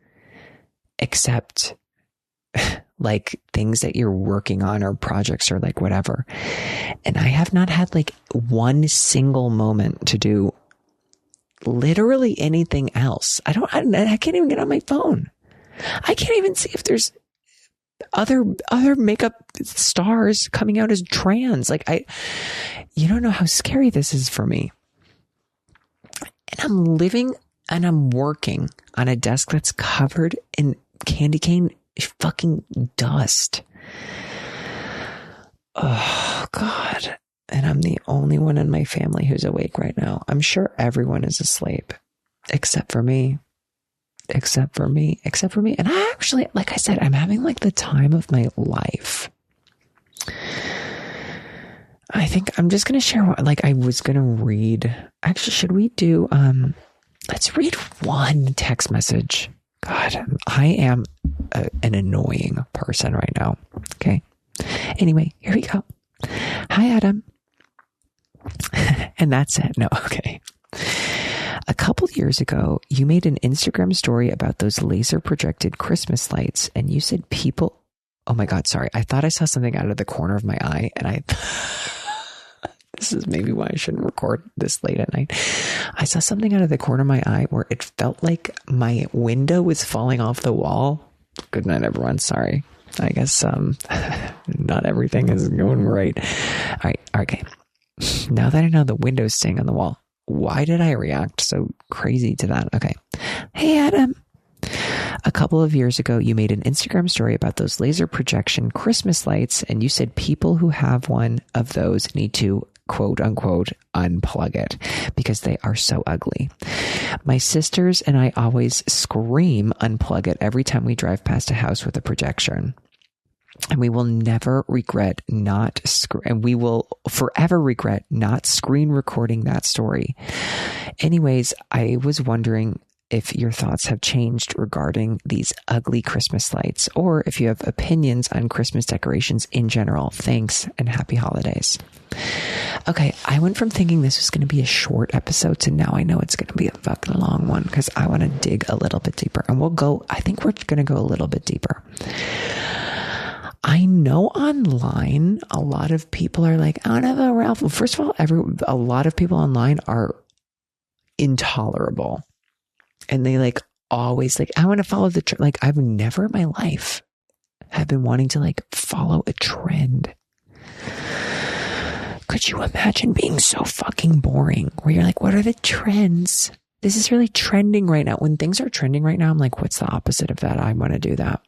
Speaker 1: except like things that you're working on or projects or like whatever. And I have not had like one single moment to do literally anything else. I can't even get on my phone. I can't even see if there's other makeup stars coming out as trans. Like you don't know how scary this is for me. And I'm living and I'm working on a desk that's covered in candy cane fucking dust. Oh God. And I'm the only one in my family who's awake right now. I'm sure everyone is asleep except for me. And I actually, like I said, I'm having like the time of my life. I think I'm just going to share what, like I was going to read. Actually, should we do, let's read one text message. God, I am an annoying person right now. Okay. Anyway, here we go. Hi, Adam. And that's it. No, okay. A couple years ago, you made an Instagram story about those laser projected Christmas lights, and you said people, oh my God, sorry. I thought I saw something out of the corner of my eye, and this is maybe why I shouldn't record this late at night. I saw something out of the corner of my eye where it felt like my window was falling off the wall. Good night, everyone. Sorry. I guess not everything is going right. All right. Okay. Now that I know the window's staying on the wall, why did I react so crazy to that? Okay. Hey, Adam. A couple of years ago, you made an Instagram story about those laser projection Christmas lights, and you said people who have one of those need to, quote unquote, unplug it because they are so ugly. My sisters and I always scream unplug it every time we drive past a house with a projection. And we will never regret and we will forever regret not screen recording that story. Anyways, I was wondering if your thoughts have changed regarding these ugly Christmas lights, or if you have opinions on Christmas decorations in general. Thanks, and happy holidays. Okay, I went from thinking this was going to be a short episode to now I know it's going to be a fucking long one because I want to dig a little bit deeper. And I think we're going to go a little bit deeper. I know online, a lot of people are like, I don't have a Ralph. First of all, a lot of people online are intolerable. And they like always like, I want to follow the trend. Like I've never in my life have been wanting to like follow a trend. Could you imagine being so fucking boring where you're like, what are the trends? This is really trending right now. When things are trending right now, I'm like, what's the opposite of that? I want to do that.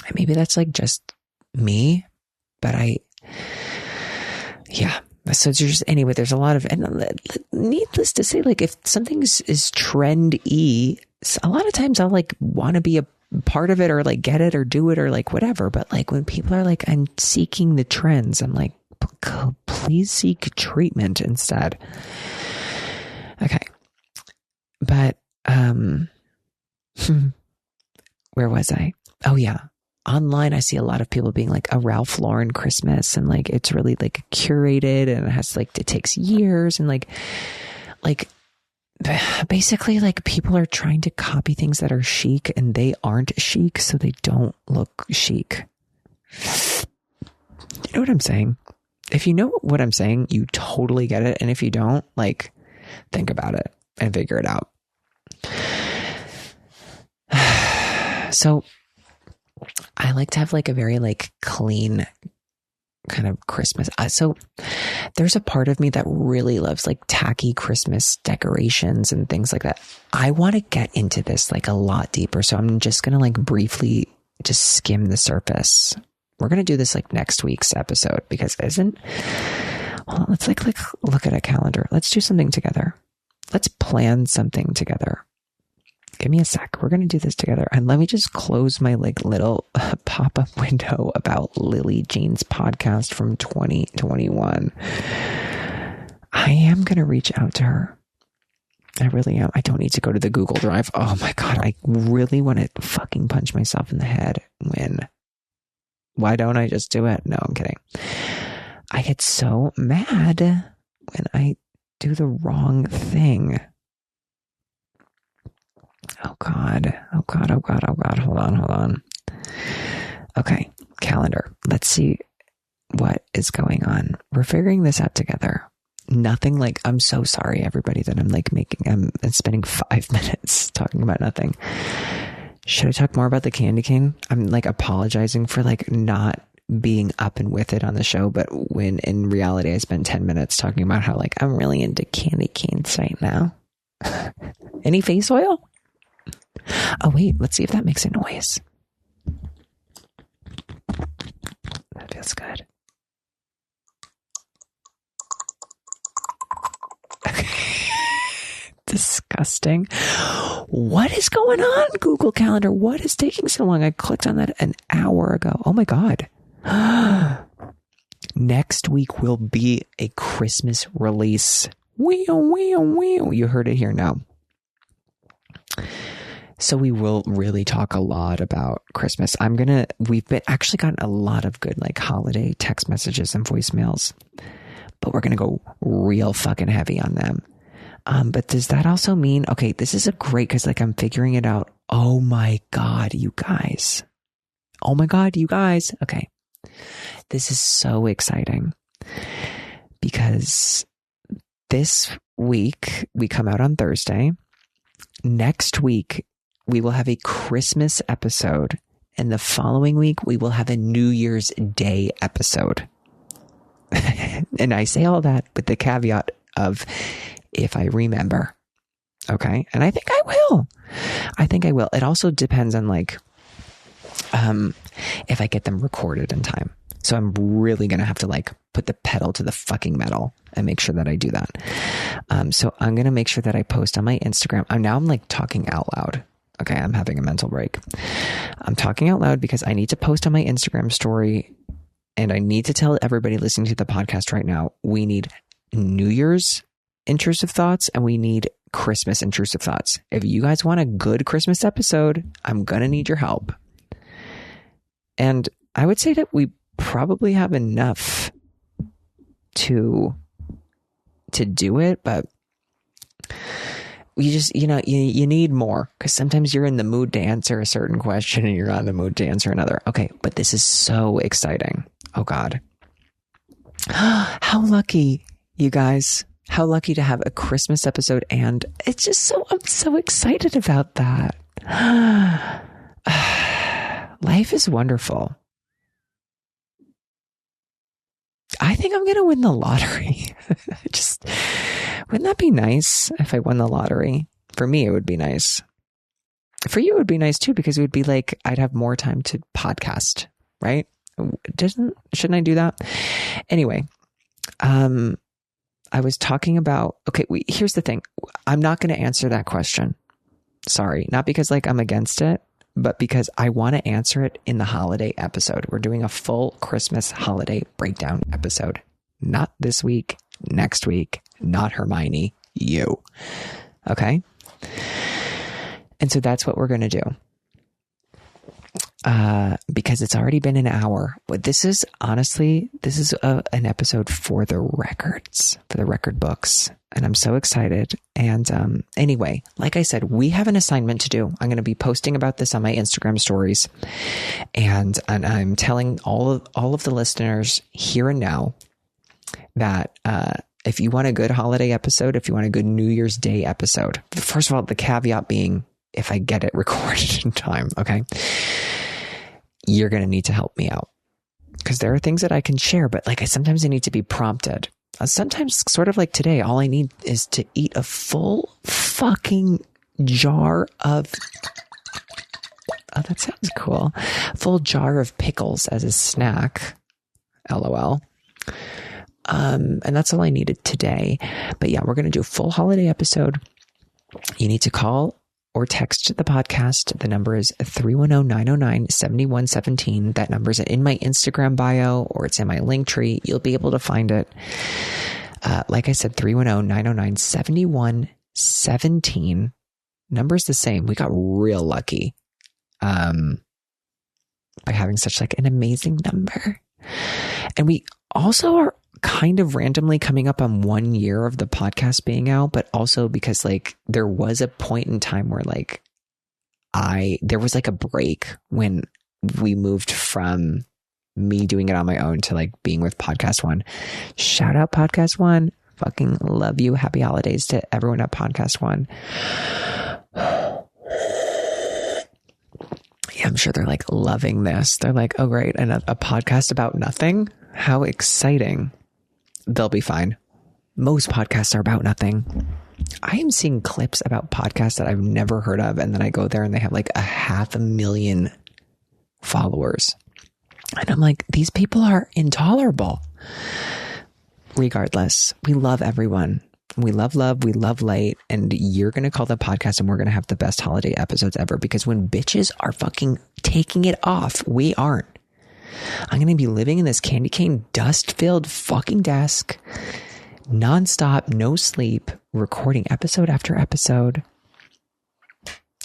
Speaker 1: And maybe that's like just me, but yeah. So anyway, there's a lot of, and needless to say, like if something is trendy, a lot of times I'll like want to be a part of it or like get it or do it or like whatever. But like when people are like, I'm seeking the trends, I'm like, please seek treatment instead. Okay. But, where was I? Oh yeah. Online, I see a lot of people being like a Ralph Lauren Christmas, and like it's really like curated, and it takes years, and like basically like people are trying to copy things that are chic, and they aren't chic, so they don't look chic. You know what I'm saying? If you know what I'm saying, you totally get it, and if you don't, like think about it and figure it out. So I like to have like a very like clean kind of Christmas. So there's a part of me that really loves like tacky Christmas decorations and things like that. I want to get into this like a lot deeper. So I'm just going to like briefly just skim the surface. We're going to do this like next week's episode because hold on, let's like look at a calendar. Let's do something together. Let's plan something together. Give me a sec. We're going to do this together. And let me just close my like little pop-up window about Lily Jean's podcast from 2021. I am going to reach out to her. I really am. I don't need to go to the Google Drive. Oh my God. I really want to fucking punch myself in the head why don't I just do it? No, I'm kidding. I get so mad when I do the wrong thing. Oh God. Hold on. Okay. Calendar. Let's see what is going on. We're figuring this out together. Nothing like, I'm so sorry, everybody, that I'm spending 5 minutes talking about nothing. Should I talk more about the candy cane? I'm like apologizing for like not being up and with it on the show, but when in reality I spent 10 minutes talking about how like I'm really into candy canes right now. Any face oil? Oh wait, let's see if that makes a noise. That feels good. Disgusting. What is going on, Google Calendar? What is taking so long? I clicked on that an hour ago. Oh my God. Next week will be a Christmas release. You heard it here now. So we will really talk a lot about Christmas. We've actually gotten a lot of good like holiday text messages and voicemails, but we're going to go real fucking heavy on them. But does that also mean, okay, this is because like I'm figuring it out. Oh my God, you guys. Okay. This is so exciting because this week we come out on Thursday. Next week, we will have a Christmas episode. And the following week, we will have a New Year's Day episode. And I say all that with the caveat of if I remember. Okay. And I think I will. It also depends on like, if I get them recorded in time. So I'm really going to have to like put the pedal to the fucking metal and make sure that I do that. So I'm going to make sure that I post on my Instagram. I'm like talking out loud. Okay. I'm having a mental break. I'm talking out loud because I need to post on my Instagram story and I need to tell everybody listening to the podcast right now, we need New Year's Intrusive Thoughts and we need Christmas Intrusive Thoughts. If you guys want a good Christmas episode, I'm going to need your help. And I would say that we probably have enough to do it, but you just, you need more because sometimes you're in the mood to answer a certain question and you're not in the mood to answer another. Okay. But this is so exciting. Oh God. How lucky, you guys. How lucky to have a Christmas episode. And it's just I'm so excited about that. Life is wonderful. I think I'm going to win the lottery. Wouldn't that be nice if I won the lottery? For me, it would be nice. For you, it would be nice too, because it would be like, I'd have more time to podcast, right? Shouldn't I do that? Anyway, I was talking about, here's the thing. I'm not going to answer that question. Sorry. Not because like I'm against it, but because I want to answer it in the holiday episode. We're doing a full Christmas holiday breakdown episode. Not this week, next week, not Hermione, you. Okay? And so that's what we're going to do. Because it's already been an hour. But this is an episode for the records, for the record books. And I'm so excited. And anyway, like I said, we have an assignment to do. I'm going to be posting about this on my Instagram stories. And I'm telling all of the listeners here and now that if you want a good holiday episode, if you want a good New Year's Day episode, first of all, the caveat being if I get it recorded in time, okay? You're going to need to help me out. because there are things that I can share, but like sometimes I need to be prompted. Sometimes, sort of like today, all I need is to eat a full fucking jar of, oh, that sounds cool. Full jar of pickles as a snack. LOL. And that's all I needed today. But yeah, we're going to do a full holiday episode. You need to call or text the podcast. The number is 310-909-7117. That number is in my Instagram bio, or it's in my link tree. You'll be able to find it. Like I said, 310-909-7117. Number's the same. We got real lucky by having such like an amazing number. And we also are kind of randomly coming up on 1 year of the podcast being out, but also because like there was a point in time where like there was like a break when we moved from me doing it on my own to like being with Podcast One. Shout out Podcast One. Fucking love you. Happy holidays to everyone at Podcast One. Yeah, I'm sure they're like loving this. They're like, oh great, and a podcast about nothing? How exciting. They'll be fine. Most podcasts are about nothing. I am seeing clips about podcasts that I've never heard of, and then I go there and they have like 500,000 followers. And I'm like, these people are intolerable. Regardless, we love everyone. We love love. We love light. And you're going to call the podcast and we're going to have the best holiday episodes ever, because when bitches are fucking taking it off, we aren't. I'm going to be living in this candy cane dust-filled fucking desk, nonstop, no sleep, recording episode after episode.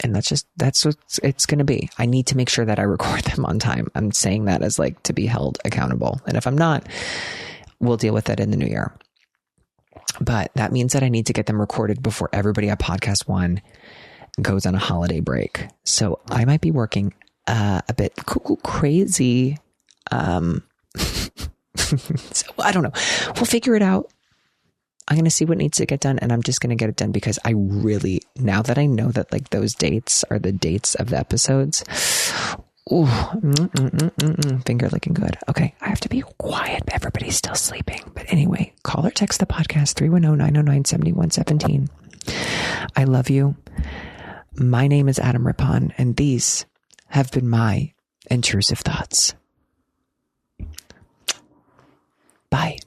Speaker 1: And that's what it's going to be. I need to make sure that I record them on time. I'm saying that as like to be held accountable. And if I'm not, we'll deal with it in the new year. But that means that I need to get them recorded before everybody at Podcast One goes on a holiday break. So I might be working a bit cuckoo crazy. So I don't know. We'll figure it out. I'm going to see what needs to get done, and I'm just going to get it done because I really, now that I know that like those dates are the dates of the episodes, ooh, finger looking good. Okay, I have to be quiet. Everybody's still sleeping. But anyway, call or text the podcast, 310-909-7117. I love you. My name is Adam Rippon, and these have been my intrusive thoughts. Bye.